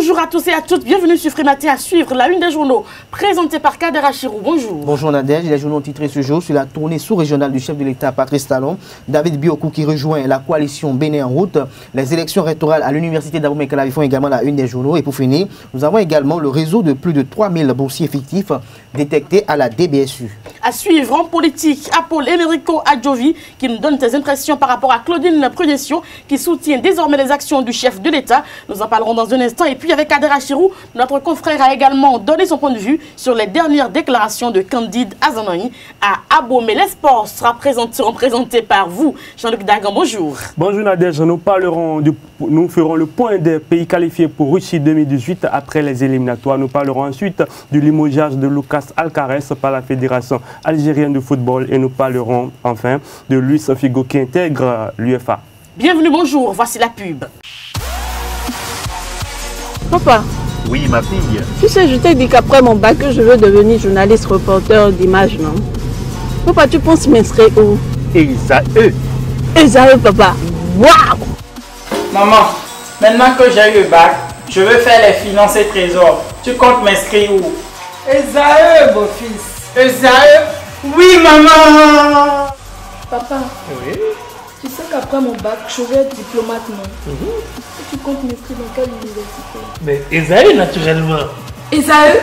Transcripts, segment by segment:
Bonjour à tous et à toutes, bienvenue sur Frématé à suivre la une des journaux présentée par Kader Achirou. Bonjour. Bonjour Nadège, les journaux titrés ce jour sur la tournée sous-régionale du chef de l'État Patrice Talon, David Biokou qui rejoint la coalition Bénin en route, les élections rectorales à l'université d'Abomey-Calavi font également la une des journaux et pour finir, nous avons également le réseau de plus de 3000 boursiers fictifs détectés à la DBSU. À suivre en politique, Paul Emerico Adjovi qui nous donne ses impressions par rapport à Claudine Prudesio qui soutient désormais les actions du chef de l'État. Nous en parlerons dans un instant. Et puis avec Kader Achirou, notre confrère a également donné son point de vue sur les dernières déclarations de Candide Azanani à Abomey. Les sports seront présentés par vous. Jean-Luc Dagan, bonjour. Bonjour Nadège, nous ferons le point des pays qualifiés pour Russie 2018 après les éliminatoires. Nous parlerons ensuite du limogeage de Lucas Alcaraz par la Fédération algérienne de football et nous parlerons enfin de Luis Figo qui intègre l'UEFA. Bienvenue, bonjour, voici la pub. Papa. Oui, ma fille. Tu sais, je t'ai dit qu'après mon bac, je veux devenir journaliste reporter d'images, non? Papa, tu penses m'inscrire où? Esae. Esae, papa. Waouh! Maman, maintenant que j'ai eu le bac, je veux faire les finances et trésors. Tu comptes m'inscrire où? Esae, beau-fils. Esae? Oui, maman! Papa. Oui. Tu sais qu'après mon bac, je vais être diplomate, non? Tu comptes m'inscrire dans quelle université? Mais Esae, naturellement. Esae?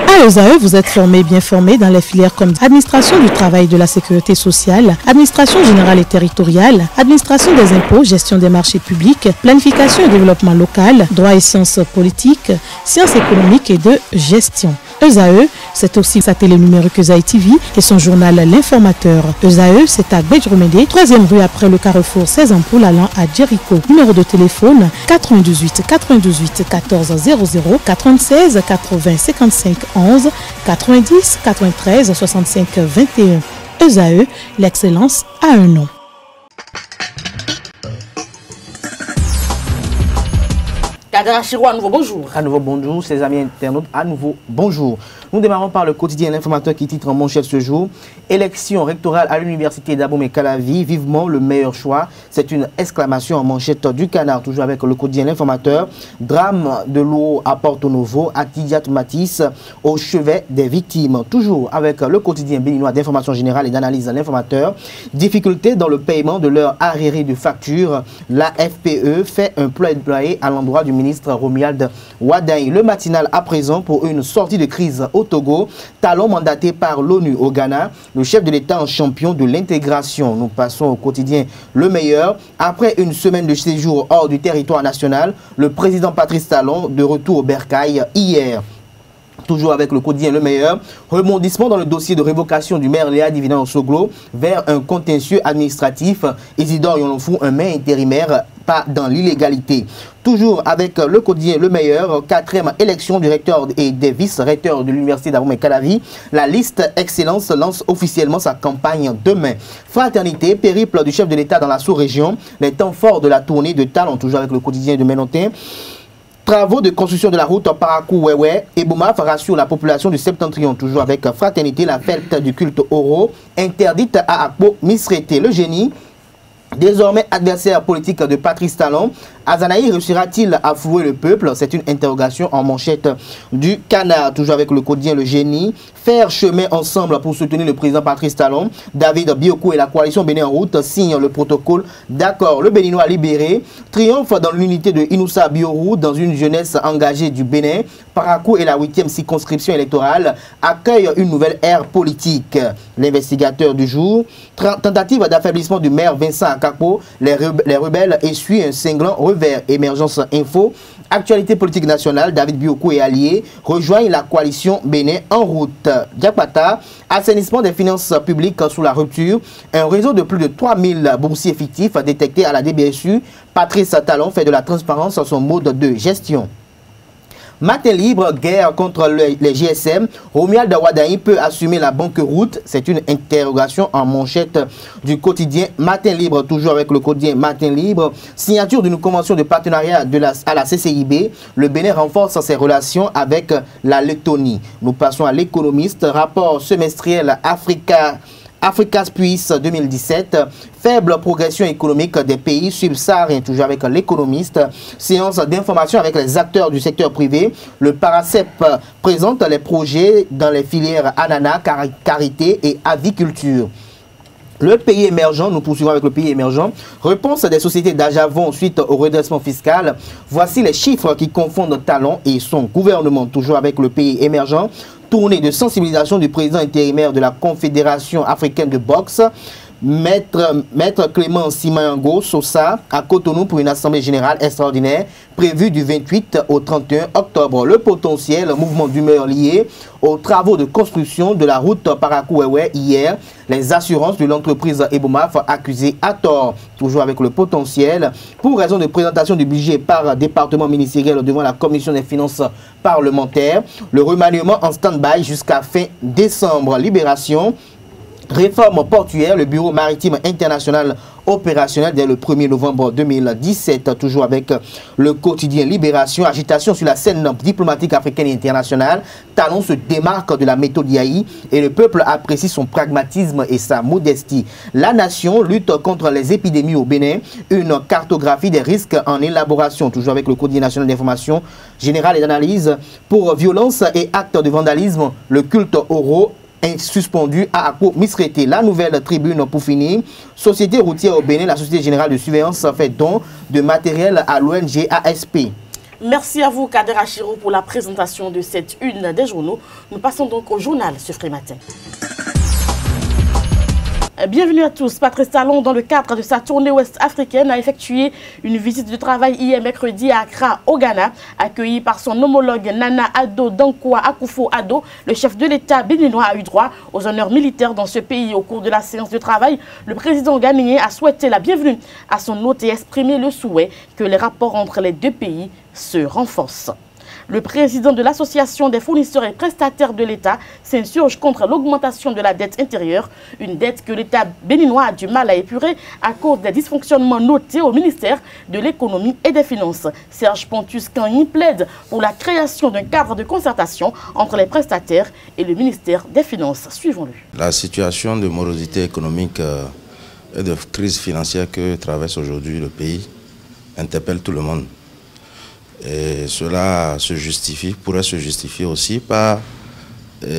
À ESAE, vous êtes bien formé dans les filières comme administration du travail et de la sécurité sociale, administration générale et territoriale, administration des impôts, gestion des marchés publics, planification et développement local, droit et sciences politiques, sciences économiques et de gestion. ESAE, c'est aussi sa télé numérique ESAE TV et son journal L'Informateur. ESAE, c'est à Bedjromede, 3e rue après le carrefour 16 ampoules allant à Jericho. Numéro de téléphone 98 98 14 00 96 80 55 11 90 93 65 21. ESAE, l'excellence a un nom. Kader Achirou, à nouveau bonjour. À nouveau bonjour, ses amis internautes, à nouveau bonjour. Nous démarrons par le quotidien L'Informateur qui titre en manchette ce jour. Élection rectorale à l'université d'Abomey-Calavi, vivement le meilleur choix. C'est une exclamation en manchette du Canard, toujours avec le quotidien L'Informateur. Drame de l'eau à Porto Novo, à Tidiat Matisse, au chevet des victimes. Toujours avec le quotidien béninois d'information générale et d'analyse L'Informateur. Difficulté dans le paiement de leur arriéré de facture. La FPE fait un plaidoyer à l'endroit du ministre Romuald Wadaï. Le matinal à présent pour une sortie de crise au Togo, Talon mandaté par l'ONU au Ghana, le chef de l'État en champion de l'intégration. Nous passons au quotidien Le Meilleur. Après une semaine de séjour hors du territoire national, le président Patrice Talon de retour au Bercail hier. Toujours avec le quotidien Le Meilleur, rebondissement dans le dossier de révocation du maire Léa Divinan Soglo vers un contentieux administratif. Isidore Yonfou, un maire intérimaire, pas dans l'illégalité. Toujours avec le quotidien Le Meilleur, 4e élection du recteur et des vice-recteurs de l'université d'Abomey-Calavi. La liste Excellence lance officiellement sa campagne demain. Fraternité, périple du chef de l'État dans la sous-région. Les temps forts de la tournée de Talon, toujours avec le quotidien de Ménontin. Travaux de construction de la route Parakou-Wewe et Boumaf rassure la population du Septentrion. Toujours avec Fraternité, la fête du culte Oro, interdite à Akpo Misrété. Le génie, désormais adversaire politique de Patrice Talon, Azanaï réussira-t-il à flouer le peuple? C'est une interrogation en manchette du Canard. Toujours avec le quotidien Le Génie. Faire chemin ensemble pour soutenir le président Patrice Talon. David Biokou et la coalition Bénin en route signent le protocole d'accord. Le Béninois libéré. Triomphe dans l'unité de Inoussa Biorou dans une jeunesse engagée du Bénin. Parakou et la 8e circonscription électorale accueillent une nouvelle ère politique. L'investigateur du jour. Tentative d'affaiblissement du maire Vincent Akapo. Les rebelles essuient un cinglant revers. Émergence Info. Actualité politique nationale, David Biokou et alliés rejoignent la coalition Bénin en route. Diapata, assainissement des finances publiques sous la rupture. Un réseau de plus de 3000 boursiers fictifs détectés à la DBSU. Patrice Talon fait de la transparence son mode de gestion. Matin libre, guerre contre les GSM. Romuald Wadaï peut assumer la banqueroute. C'est une interrogation en manchette du quotidien Matin libre. Toujours avec le quotidien Matin libre. Signature d'une convention de partenariat à la CCIB. Le Bénin renforce ses relations avec la Lettonie. Nous passons à l'économiste. Rapport semestriel Africa Suisse 2017, faible progression économique des pays subsahariens, toujours avec l'économiste. Séance d'information avec les acteurs du secteur privé. Le Paracep présente les projets dans les filières ananas, carité et aviculture. Le pays émergent, nous poursuivons avec le pays émergent. Réponse des sociétés d'Ajavon suite au redressement fiscal. Voici les chiffres qui confondent Talon et son gouvernement, toujours avec le pays émergent. Tournée de sensibilisation du président intérimaire de la Confédération africaine de boxe, Maître Clément Simango Sosa, à Cotonou pour une assemblée générale extraordinaire prévue du 28 au 31 octobre. Le potentiel mouvement d'humeur lié aux travaux de construction de la route Parakou-Wewe hier. Les assurances de l'entreprise Ebomaf accusées à tort. Toujours avec le potentiel. Pour raison de présentation du budget par département ministériel devant la commission des finances parlementaires. Le remaniement en stand-by jusqu'à fin décembre. Libération. Réforme portuaire, le bureau maritime international opérationnel dès le 1er novembre 2017, toujours avec le quotidien Libération, agitation sur la scène diplomatique africaine et internationale. Talon se démarque de la méthode Yahi et le peuple apprécie son pragmatisme et sa modestie. La nation lutte contre les épidémies au Bénin, une cartographie des risques en élaboration, toujours avec le quotidien national d'information générale et d'analyse. Pour violence et actes de vandalisme, le culte Oro suspendu à Akpo Misrete. La nouvelle tribune pour finir. Société routière au Bénin, la Société Générale de Surveillance fait don de matériel à l'ONG ASP. Merci à vous, Kader Achirou, pour la présentation de cette une des journaux. Nous passons donc au journal ce Free Matin. Bienvenue à tous. Patrice Talon, dans le cadre de sa tournée ouest africaine, a effectué une visite de travail hier mercredi à Accra, au Ghana, accueilli par son homologue Nana Addo Dankwa Akufo-Addo. Le chef de l'État béninois a eu droit aux honneurs militaires dans ce pays. Au cours de la séance de travail, le président ghanéen a souhaité la bienvenue à son hôte et exprimé le souhait que les rapports entre les deux pays se renforcent. Le président de l'Association des fournisseurs et prestataires de l'État s'insurge contre l'augmentation de la dette intérieure, une dette que l'État béninois a du mal à épurer à cause des dysfonctionnements notés au ministère de l'Économie et des Finances. Serge Pontus Kanyi plaide pour la création d'un cadre de concertation entre les prestataires et le ministère des Finances. Suivons-le. La situation de morosité économique et de crise financière que traverse aujourd'hui le pays interpelle tout le monde. Et cela pourrait se justifier aussi par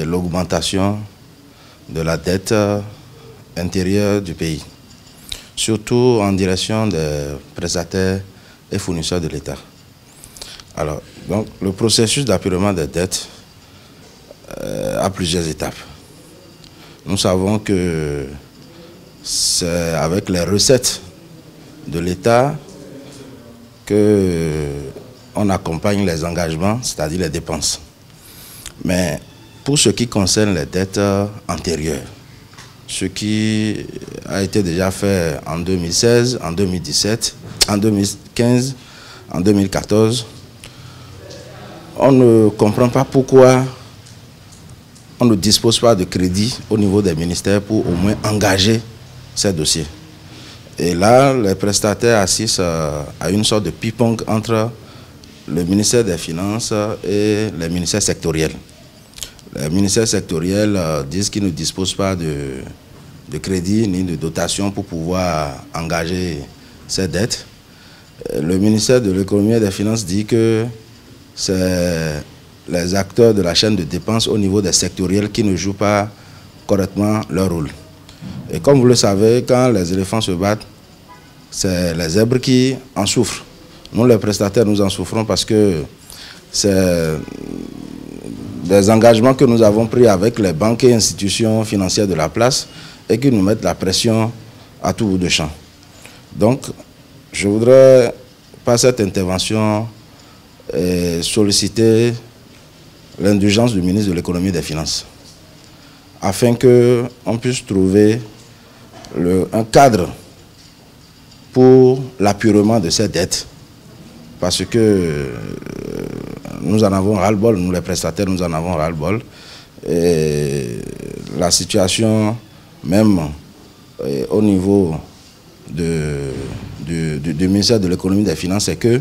l'augmentation de la dette intérieure du pays, surtout en direction des prestataires et fournisseurs de l'État. Alors, donc, le processus d'apurement des dettes a plusieurs étapes. Nous savons que c'est avec les recettes de l'État qu'on accompagne les engagements, c'est-à-dire les dépenses. Mais pour ce qui concerne les dettes antérieures, ce qui a été déjà fait en 2016, en 2017, en 2015, en 2014, on ne comprend pas pourquoi on ne dispose pas de crédit au niveau des ministères pour au moins engager ces dossiers. Et là, les prestataires assistent à une sorte de ping-pong entre le ministère des Finances et les ministères sectoriels. Les ministères sectoriels disent qu'ils ne disposent pas de crédit ni de dotation pour pouvoir engager ces dettes. Le ministère de l'Économie et des Finances dit que c'est les acteurs de la chaîne de dépenses au niveau des sectoriels qui ne jouent pas correctement leur rôle. Et comme vous le savez, quand les éléphants se battent, c'est les zèbres qui en souffrent. Nous, les prestataires, nous en souffrons parce que c'est des engagements que nous avons pris avec les banques et institutions financières de la place et qui nous mettent la pression à tout bout de champ. Donc, je voudrais, par cette intervention, solliciter l'indulgence du ministre de l'Économie et des Finances afin qu'on puisse trouver un cadre pour l'apurement de ces dettes. Parce que nous en avons ras-le-bol, nous les prestataires, nous en avons ras-le-bol. Et la situation, même au niveau du ministère de l'Économie et des Finances, c'est que,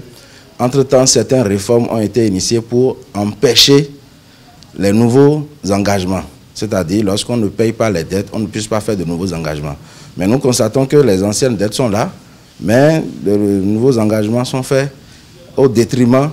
entre-temps, certaines réformes ont été initiées pour empêcher les nouveaux engagements. C'est-à-dire, lorsqu'on ne paye pas les dettes, on ne puisse pas faire de nouveaux engagements. Mais nous constatons que les anciennes dettes sont là, mais de nouveaux engagements sont faits au détriment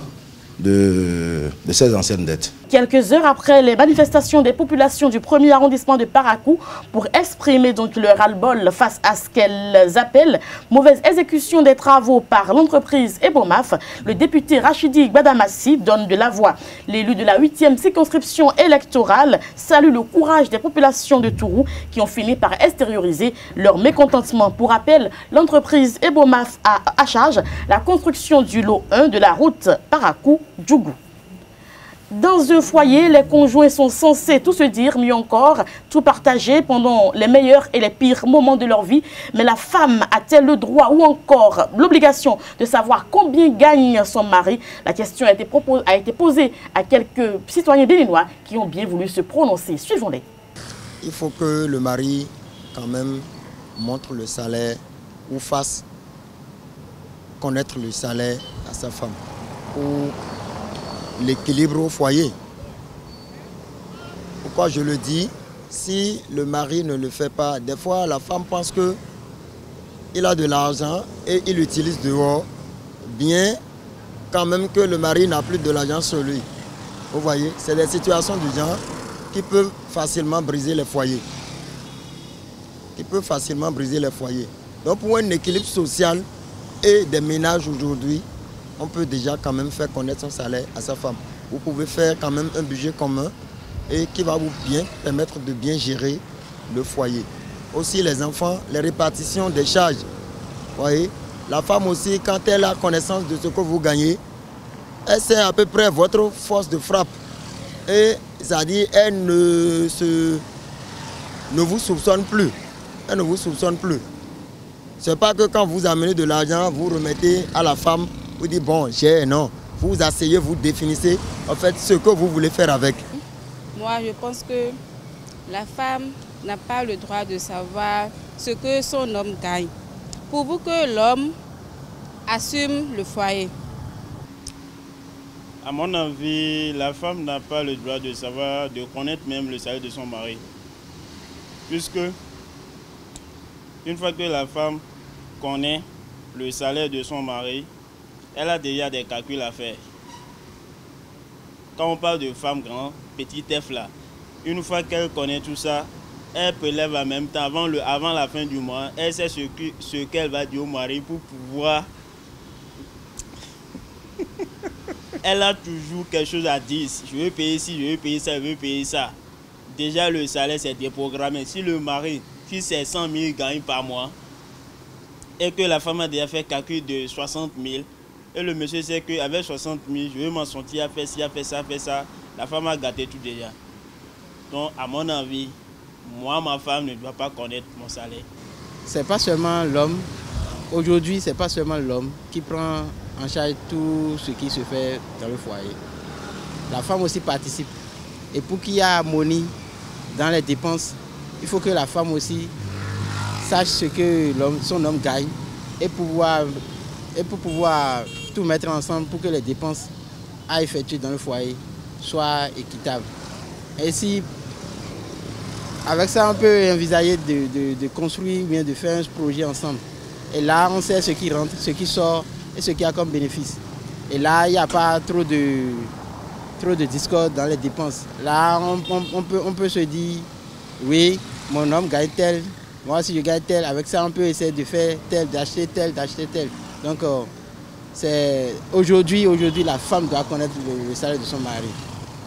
de ces anciennes dettes. Quelques heures après les manifestations des populations du 1er arrondissement de Parakou pour exprimer donc leur ras-le-bol face à ce qu'elles appellent mauvaise exécution des travaux par l'entreprise Ebomaf, le député Rachidi Gbadamassi donne de la voix. L'élu de la 8e circonscription électorale salue le courage des populations de Tourou qui ont fini par extérioriser leur mécontentement. Pour rappel, l'entreprise Ebomaf a à charge la construction du lot 1 de la route Parakou-Djougou. Dans un foyer, les conjoints sont censés tout se dire, mieux encore, tout partager pendant les meilleurs et les pires moments de leur vie. Mais la femme a-t-elle le droit ou encore l'obligation de savoir combien gagne son mari? La question a été posée à quelques citoyens béninois qui ont bien voulu se prononcer. Suivons-les. Il faut que le mari, quand même, montre le salaire ou fasse connaître le salaire à sa femme. Pour l'équilibre au foyer. Pourquoi je le dis? Si le mari ne le fait pas, des fois la femme pense qu'il a de l'argent et il l'utilise dehors, bien quand même que le mari n'a plus de l'argent sur lui. Vous voyez, c'est des situations du genre qui peuvent facilement briser les foyers. Donc pour un équilibre social et des ménages aujourd'hui, on peut déjà quand même faire connaître son salaire à sa femme. Vous pouvez faire quand même un budget commun et qui va vous permettre de bien gérer le foyer. Aussi les enfants, les répartitions des charges. Vous voyez, la femme aussi, quand elle a connaissance de ce que vous gagnez, elle sait à peu près votre force de frappe. Et c'est-à-dire, elle ne vous soupçonne plus. Elle ne vous soupçonne plus. Ce n'est pas que quand vous amenez de l'argent, vous remettez à la femme. Vous dites, bon, non. Vous vous asseyez, vous définissez en fait ce que vous voulez faire avec. Moi, je pense que la femme n'a pas le droit de savoir ce que son homme gagne. Pourvu que l'homme assume le foyer. À mon avis, la femme n'a pas le droit de savoir, de connaître même le salaire de son mari. Puisque, une fois que la femme connaît le salaire de son mari, elle a déjà des calculs à faire. Quand on parle de femme grand, petit F là, une fois qu'elle connaît tout ça, elle prélève en même temps, avant la fin du mois, elle sait ce qu'elle va dire au mari pour pouvoir... Elle a toujours quelque chose à dire. Je veux payer ci, je veux payer ça, je veux payer ça. Déjà le salaire c'est déprogrammé. Si le mari, si c'est 100 000 gagne par mois, et que la femme a déjà fait calcul de 60 000, et le monsieur sait qu'avec 60 000, je vais m'en sortir à faire ci, à faire ça, à faire ça. La femme a gâté tout déjà. Donc, à mon avis, moi, ma femme ne doit pas connaître mon salaire. C'est pas seulement l'homme. Aujourd'hui, c'est pas seulement l'homme qui prend en charge tout ce qui se fait dans le foyer. La femme aussi participe. Et pour qu'il y ait harmonie dans les dépenses, il faut que la femme aussi sache ce que son homme gagne et pour pouvoir tout mettre ensemble pour que les dépenses à effectuer dans le foyer soient équitables. Et si, avec ça, on peut envisager de construire, bien de faire un projet ensemble. Et là, on sait ce qui rentre, ce qui sort et ce qu'il y a comme bénéfice. Et là, il n'y a pas trop de discorde dans les dépenses. Là, on peut se dire, oui, mon homme gagne tel, moi si je gagne tel, avec ça on peut essayer de faire tel, d'acheter tel, d'acheter tel. Donc c'est aujourd'hui la femme doit connaître le salaire de son mari.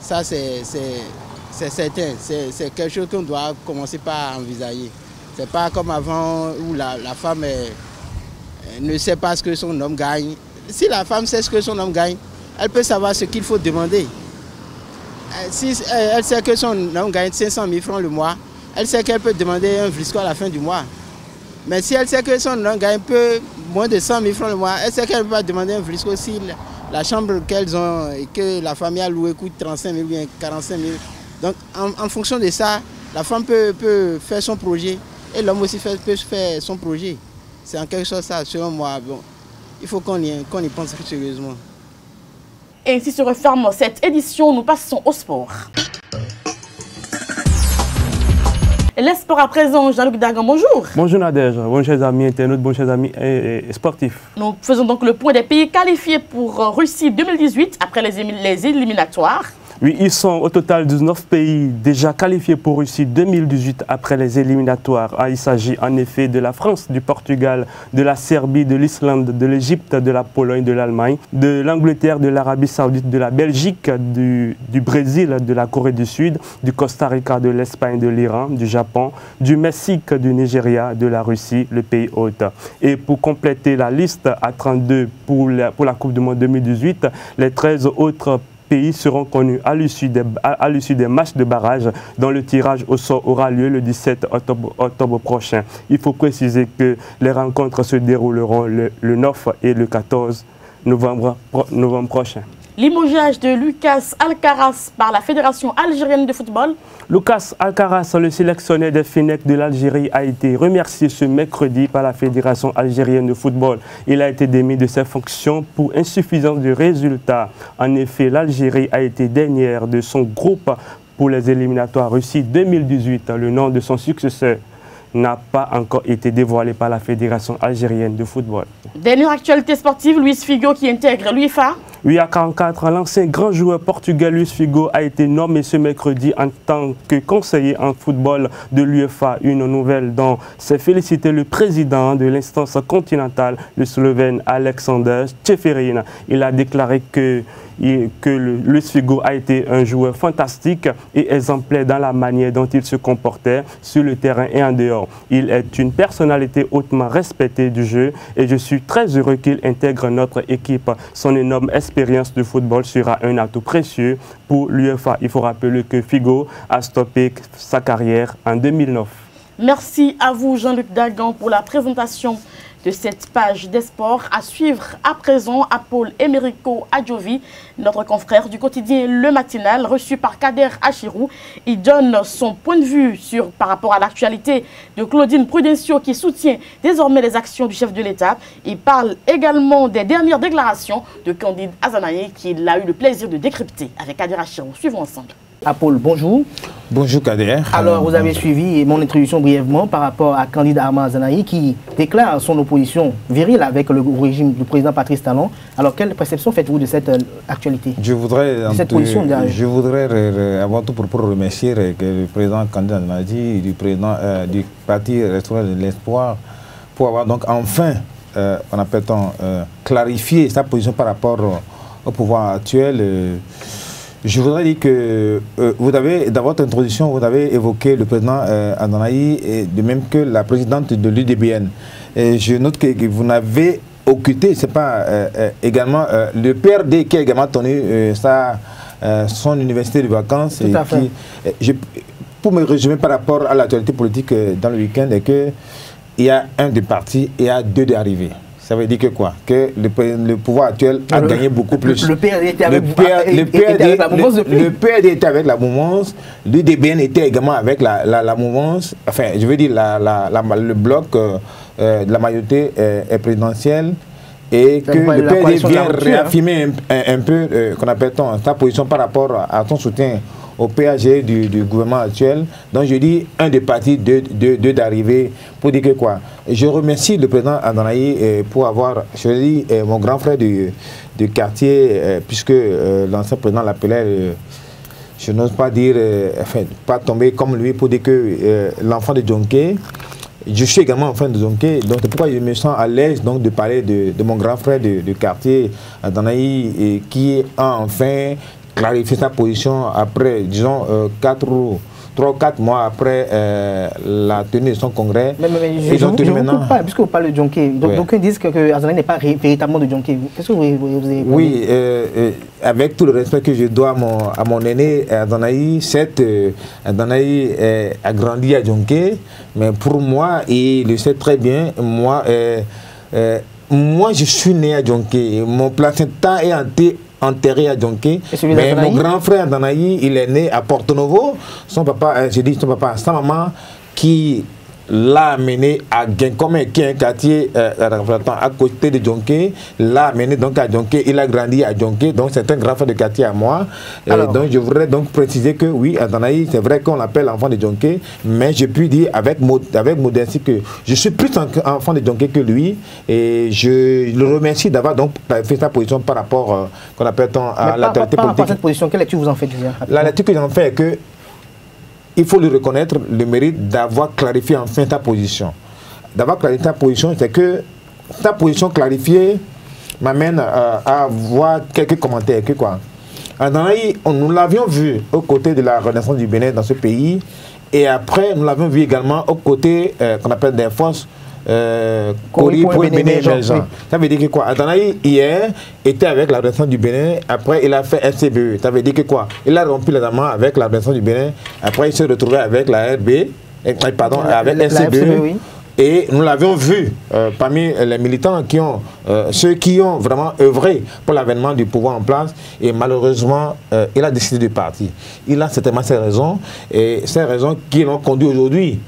Ça c'est certain, c'est quelque chose qu'on doit commencer par envisager. C'est pas comme avant où la femme ne sait pas ce que son homme gagne. Si la femme sait ce que son homme gagne, elle peut savoir ce qu'il faut demander. Si elle sait que son homme gagne 500 000 francs le mois, elle sait qu'elle peut demander un vrisco à la fin du mois. Mais si elle sait que son homme gagne moins de 100 000 francs le mois, elle sait qu'elle ne peut pas demander un vrisco si la chambre qu'elles ont et que la famille a loué coûte 35 000 ou bien 45 000. Donc en fonction de ça, la femme peut faire son projet et l'homme aussi peut faire son projet. C'est en quelque sorte ça, selon moi. Bon, il faut qu'on y pense sérieusement. Et ainsi se referme cette édition, nous passons au sport. Et les sports à présent, Jean-Luc Dagan, bonjour. Bonjour Nadège, bonjour chers amis internautes, bonjour chers amis et sportifs. Nous faisons donc le point des pays qualifiés pour Russie 2018 après les éliminatoires. Oui, ils sont au total 19 pays déjà qualifiés pour Russie 2018 après les éliminatoires. Il s'agit en effet de la France, du Portugal, de la Serbie, de l'Islande, de l'Égypte, de la Pologne, de l'Allemagne, de l'Angleterre, de l'Arabie Saoudite, de la Belgique, du Brésil, de la Corée du Sud, du Costa Rica, de l'Espagne, de l'Iran, du Japon, du Mexique, du Nigeria, de la Russie, le pays hôte. Et pour compléter la liste à 32 pour la Coupe du Monde 2018, les 13 autres pays seront connus à l'issue des matchs de barrage dont le tirage au sort aura lieu le 17 octobre prochain. Il faut préciser que les rencontres se dérouleront le 9 et le 14 novembre prochain. Limogeage de Lucas Alcaraz par la Fédération algérienne de football. Lucas Alcaraz, le sélectionneur des Fennecs de l'Algérie, a été remercié ce mercredi par la Fédération algérienne de football. Il a été démis de ses fonctions pour insuffisance de résultats. En effet, l'Algérie a été dernière de son groupe pour les éliminatoires Russie 2018. Le nom de son successeur n'a pas encore été dévoilé par la Fédération algérienne de football. Dernière actualité sportive, Luis Figo qui intègre l'UEFA. Oui, à 44 ans, l'ancien grand joueur portugais Luis Figo a été nommé ce mercredi en tant que conseiller en football de l'UEFA. Une nouvelle dont s'est félicité le président de l'instance continentale, le Slovène Alexander Čeferin. Il a déclaré que Luis Figo a été un joueur fantastique et exemplaire dans la manière dont il se comportait sur le terrain et en dehors. Il est une personnalité hautement respectée du jeu et je suis très heureux qu'il intègre notre équipe. Son énorme expérience de football sera un atout précieux pour l'UEFA. Il faut rappeler que Figo a stoppé sa carrière en 2009. Merci à vous Jean-Luc Dagan pour la présentation de cette page des sports. À suivre à présent à Paul Emerico Adjovi, notre confrère du quotidien Le Matinal, reçu par Kader Achirou. Il donne son point de vue par rapport à l'actualité de Claudine Prudencio qui soutient désormais les actions du chef de l'État. Il parle également des dernières déclarations de Candide Azanaï qu'il a eu le plaisir de décrypter avec Kader Achirou. Suivons ensemble. Paul, bonjour. Bonjour Kader. Alors, vous avez suivi mon introduction brièvement par rapport à Candide Azanaï qui déclare son opposition virile avec le régime du président Patrice Talon. Alors, quelle perception faites-vous de cette actualité? Je voudrais avant tout pour remercier le président Candide Azanaï, du président du parti Restaurant de l'Espoir, pour avoir donc enfin, on appelle-t-on, clarifié sa position par rapport au pouvoir actuel. Je voudrais dire que dans votre introduction, vous avez évoqué le président Azanaï, de même que la présidente de l'UDBN. Je note que vous n'avez occulté, c'est pas également le PRD qui a également tenu son université de vacances. Tout à fait. Pour me résumer par rapport à l'actualité politique dans le week-end, est qu'il y a un de parti et il y a deux d'arrivée. Ça veut dire que quoi? Que le pouvoir actuel a gagné beaucoup plus. Le PRD était avec la mouvance. Le PRD était avec la mouvance. L'UDBN était également avec la mouvance. Enfin, je veux dire le bloc de la majorité présidentielle. Et que le PRD vient réaffirmer un peu qu'on appelle sa position par rapport à son soutien au PAG du gouvernement actuel. Donc je dis un des partis, deux d'arrivée, pour dire que quoi. Je remercie le président Azanaï pour avoir choisi mon grand frère du quartier, puisque l'ancien président l'appelait, je n'ose pas dire, enfin, pas tomber comme lui pour dire que l'enfant de Djonké. Je suis également enfant de Djonké, donc c'est pourquoi je me sens à l'aise donc de parler de mon grand frère du quartier Azanaï, qui a enfin clarifié sa position après, disons, 3 ou 4 mois après la tenue de son congrès. Mais je ne vous coupe pas, puisque vous parlez de Djonké. Donc, ils disent que Azanaï n'est pas véritablement de Djonké. Qu'est-ce que vous avez... Oui, avec tout le respect que je dois à mon aîné Azanaï, certes, Azanaï a grandi à Djonké, mais pour moi, et il le sait très bien, moi je suis né à Djonké. Mon placenta est enterré à Djonké, mais mon grand frère Azanaï, il est né à Porto Novo. Son papa, sa maman, qui l'a amené à Guinkomé, qui est un quartier à côté de Djonké, l'a amené donc à Djonké, il a grandi à Djonké, donc c'est un grand frère de quartier à moi. Donc je voudrais donc préciser que oui, à Danaï, c'est vrai qu'on l'appelle enfant de Djonké, mais je puis dire avec modestie que je suis plus enfant de Djonké que lui, et je le remercie d'avoir donc fait sa position par rapport qu'on appelle à la politique. Par rapport à cette position, quelle lecture vous en faites? La lecture que j'en fais est que il faut lui reconnaître le mérite d'avoir clarifié enfin ta position. D'avoir clarifié ta position, c'est que ta position clarifiée m'amène à voir quelques commentaires. Que quoi? Nous l'avions vu aux côtés de la Renaissance du Bénin dans ce pays, et après nous l'avions vu également aux côtés qu'on appelle des forces Cori pour Bénin émergent. Ça veut dire que quoi? Adanaï hier était avec la Renaissance du Bénin, après il a fait FCBE. Ça veut dire que quoi? Il a rompu les amants avec la Renaissance du Bénin, après il s'est retrouvé avec la RB, pardon, avec FCBE. Oui. Et nous l'avions vu parmi les militants qui ont, ceux qui ont vraiment œuvré pour l'avènement du pouvoir en place, et malheureusement, il a décidé de partir. Il a certainement ses raisons, et ces raisons qui l'ont conduit aujourd'hui,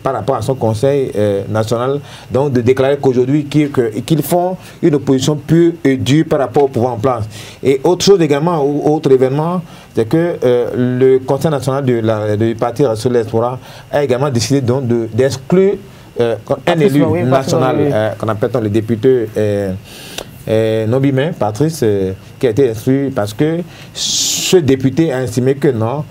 par rapport à son conseil national, donc de déclarer qu'aujourd'hui qu'ils font une opposition pure et dure par rapport au pouvoir en place. Et autre chose également, ou autre événement, c'est que le conseil national du parti sur l'Espoir a également décidé donc d'exclure un élu national, qu'on appelle le député Nobimé, Patrice, qui a été exclu parce que ce député a estimé que non,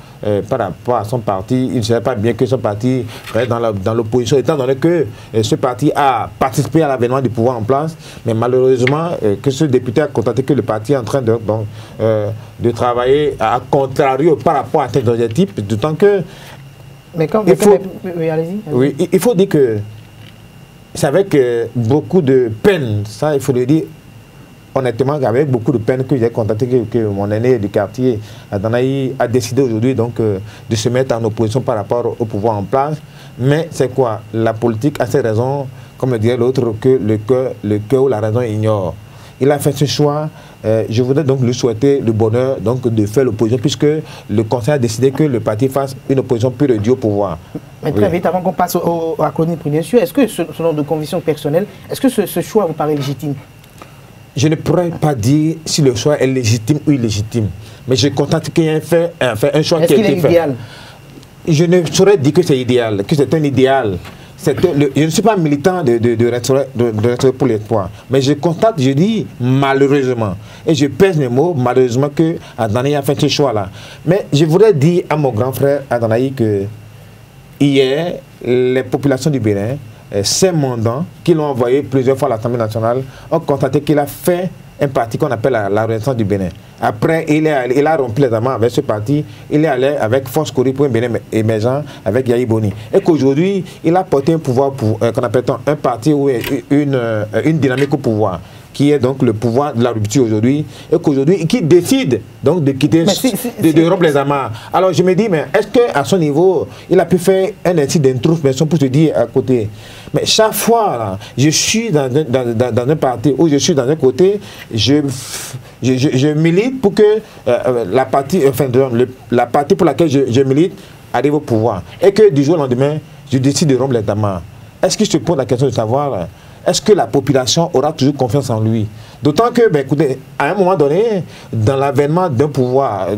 par rapport à son parti, il ne serait pas bien que son parti reste dans l'opposition, étant donné que ce parti a participé à l'avènement du pouvoir en place, mais malheureusement que ce député a constaté que le parti est en train de travailler à contrario par rapport à cet objectif, d'autant que il faut dire que c'est avec beaucoup de peine, ça il faut le dire honnêtement, avec beaucoup de peine que j'ai constaté que mon aîné du quartier, Adanaï, a décidé aujourd'hui donc de se mettre en opposition par rapport au pouvoir en place. Mais c'est quoi? La politique a ses raisons, comme le dirait l'autre, que le cœur ou la raison ignore. Il a fait ce choix. Je voudrais donc lui souhaiter le bonheur donc, de faire l'opposition, puisque le conseil a décidé que le parti fasse une opposition pure et dure au pouvoir. Mais très vite, avant qu'on passe à Claudine Prudentieux, est-ce que, selon de convictions personnelles, est-ce que ce choix vous paraît légitime? Je ne pourrais pas dire si le choix est légitime ou illégitime, mais je constate qu'il y a un choix qui a été fait. Est-ce qu'il est idéal? Je ne saurais dire que c'est idéal, que c'est un idéal. Je ne suis pas militant de restaurer pour l'espoir, mais je constate, je dis malheureusement, et je pèse mes mots, malheureusement que Adanaï a fait ce choix-là. Mais je voudrais dire à mon grand frère Adanaï que hier, les populations du Bénin, ces mandants qui l'ont envoyé plusieurs fois à l'Assemblée nationale ont constaté qu'il a fait un parti qu'on appelle la Renaissance du Bénin. Après, il a rompu les amants avec ce parti, il est allé avec Force Cori pour un Bénin émergent avec Yahi Boni. Et qu'aujourd'hui, il a porté un pouvoir, qu'on appelle un parti ou une dynamique au pouvoir, qui est donc le pouvoir de la rupture aujourd'hui, et qu'aujourd'hui, qui décide donc de quitter, de rompre les amarres. Alors je me dis, mais est-ce qu'à son niveau, il a pu faire un exercice d'introspection pour se dire à côté? Mais chaque fois, là, je suis dans un parti ou je suis dans un côté, je milite pour que la partie pour laquelle je milite arrive au pouvoir. Et que du jour au lendemain, je décide de rompre les amarres. Est-ce que je te pose la question de savoir, est-ce que la population aura toujours confiance en lui? D'autant que, écoutez, à un moment donné, dans l'avènement d'un pouvoir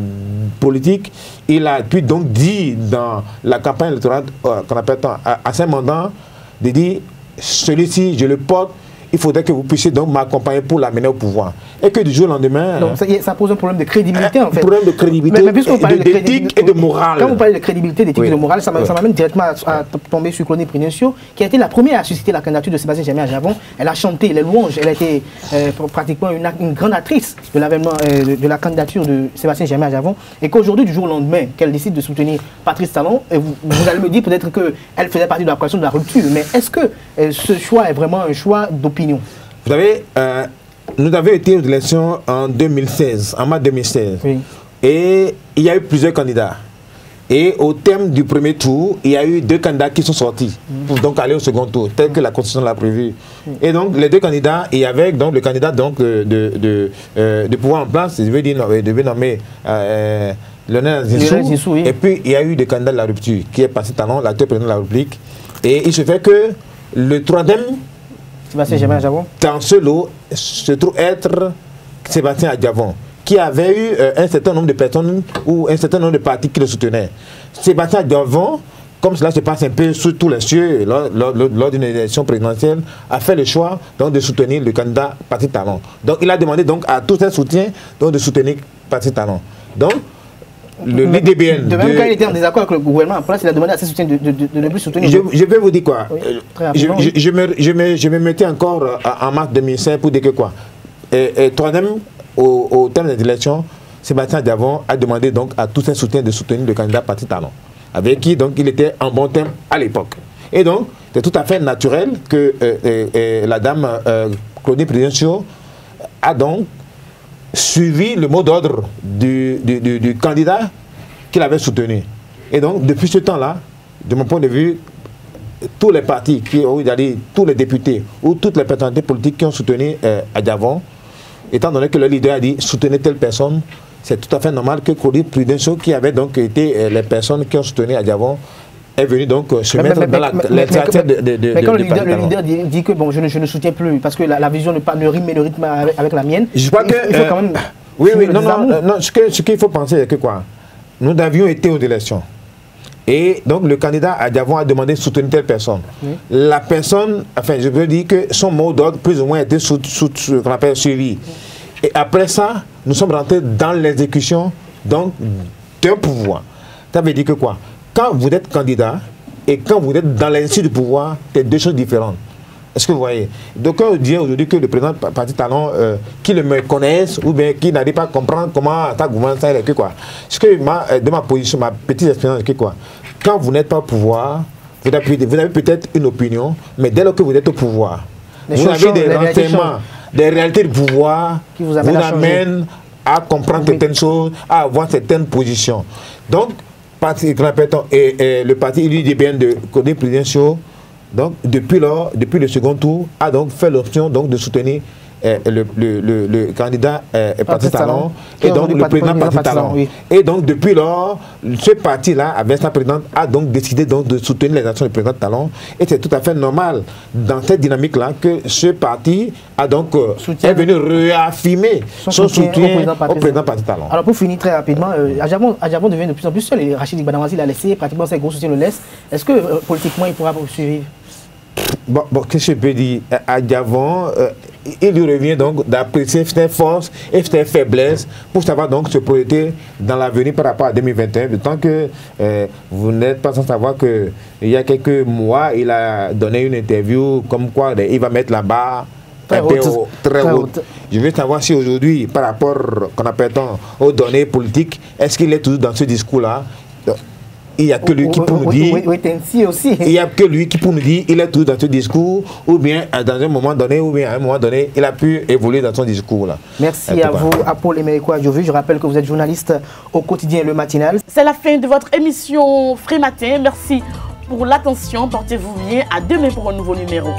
politique, il a pu donc dire dans la campagne électorale qu'on appelle à ses mandants, de dire, celui-ci, je le porte, il faudrait que vous puissiez donc m'accompagner pour l'amener au pouvoir. Et que du jour au lendemain... Donc ça pose un problème de crédibilité en fait. Un problème de crédibilité, d'éthique et de morale. Quand vous parlez de crédibilité, d'éthique et de morale, ça m'amène directement à tomber sur Claudine Prudentieux, qui a été la première à susciter la candidature de Sébastien Germain à Javon. Elle a chanté les louanges, elle a été pratiquement une grande actrice de l'avènement de la candidature de Sébastien Germain à Javon. Et qu'aujourd'hui, du jour au lendemain, qu'elle décide de soutenir Patrice Talon, et vous allez me dire peut-être qu'elle faisait partie de la coalition de la rupture. Mais est-ce que ce choix est vraiment un choix d'opinion? Vous savez, nous avions été aux élections en 2016, en mars 2016. Oui. Et il y a eu plusieurs candidats. Et au thème du premier tour, il y a eu 2 candidats qui sont sortis pour donc aller au second tour, tel que la Constitution l'a prévu. Et donc, les 2 candidats, il y avait donc le candidat donc, de pouvoir en place, je veux dire, devait nommer Lionel Zinsou. Et puis, il y a eu des candidats de la rupture, qui est passé Talon, l'acteur président de la République. Et il se fait que le troisième dans ce lot se trouve être Sébastien Adjavon, qui avait eu un certain nombre de personnes ou un certain nombre de partis qui le soutenaient. Sébastien Adjavon, comme cela se passe un peu sous tous les cieux lors d'une élection présidentielle, a fait le choix donc, de soutenir le candidat Patrick Talon. Donc il a demandé donc, à tous ses soutiens donc, de soutenir Patrick Talon. Donc, l'IDBN... De même quand il était en désaccord avec le gouvernement, après il a demandé à ses soutiens de ne plus soutenir... Je vais vous dire quoi. Oui, je me mettais encore en mars 2005 pour dire que quoi. Et troisième, au terme des élections, Sébastien Adjavon a demandé donc à tous ses soutiens de soutenir le candidat Patrick Talon, avec qui donc il était en bon terme à l'époque. Et donc, c'est tout à fait naturel que la dame Claudine Prudencio a donc suivi le mot d'ordre du candidat qu'il avait soutenu. Et donc, depuis ce temps-là, de mon point de vue, tous les partis, tous les députés ou toutes les personnalités politiques qui ont soutenu Adjavon, étant donné que le leader a dit soutenez telle personne, c'est tout à fait normal que Claudine Prudencio, qui avait donc été les personnes qui ont soutenu Adjavon, est venu donc se mettre dans la littérature de mais quand le leader dit que bon, je ne soutiens plus, parce que la vision ne rime avec la mienne, je crois que... Il faut quand même non, ce qu'il faut penser, c'est que quoi, nous avions été aux élections. Et donc le candidat Adjavon a demandé de soutenir telle personne. Oui. La personne, enfin je veux dire que son mot d'ordre plus ou moins était qu'on appelle suivi. Et après ça, nous sommes rentrés dans l'exécution donc d'un pouvoir. Ça veut dire que quoi? Quand vous êtes candidat et quand vous êtes dans l'exercice du pouvoir, c'est deux choses différentes. Est-ce que vous voyez? Donc on dit aujourd'hui que le président Patrick Talon, qui le me connaissent ou bien qui n'arrive pas à comprendre comment ta gouvernance est, que quoi? Ce que de ma position, ma petite expérience, que quoi? Quand vous n'êtes pas au pouvoir, vous avez peut-être une opinion, mais dès lors que vous êtes au pouvoir, vous avez des renseignements, des réalités de pouvoir qui vous amènent à comprendre certaines choses, à avoir certaines positions. Donc, le parti UDBN de Claudine Prudencio, donc depuis le second tour, a donc fait l'option de soutenir le candidat Patrick Talon et donc le président Patrick Talon. Oui. Et donc depuis lors, ce parti-là, avec sa présidente, a donc décidé donc de soutenir les actions du président Talon. Et c'est tout à fait normal dans cette dynamique-là que ce parti a donc est venu réaffirmer son soutien au président Patrick Talon. Alors pour finir très rapidement, Adjavon devient de plus en plus seul et Rachid Badamasi l'a laissé, pratiquement ses gros soutiens le laissent. Est-ce que politiquement il pourra poursuivre? Bon, qu'est-ce que je peux dire? Adjavon, il lui revient donc d'apprécier ses forces et ses faiblesses pour savoir donc se projeter dans l'avenir par rapport à 2021. Tant que vous n'êtes pas sans savoir qu'il y a quelques mois, il a donné une interview comme quoi il va mettre la barre très haute. Je veux savoir si aujourd'hui, par rapport qu'on appelle aux données politiques, est-ce qu'il est toujours dans ce discours-là? Il n'y a que lui qui peut nous dire. Il n'y a que lui qui peut nous dire il est toujours dans ce discours, ou bien dans un moment donné, ou bien à un moment donné, il a pu évoluer dans son discours là. Merci à vous, Apol Emeriko Adjovi. Je rappelle que vous êtes journaliste au quotidien Le Matinal. C'est la fin de votre émission Frais Matin. Merci pour l'attention. Portez-vous bien. À demain pour un nouveau numéro.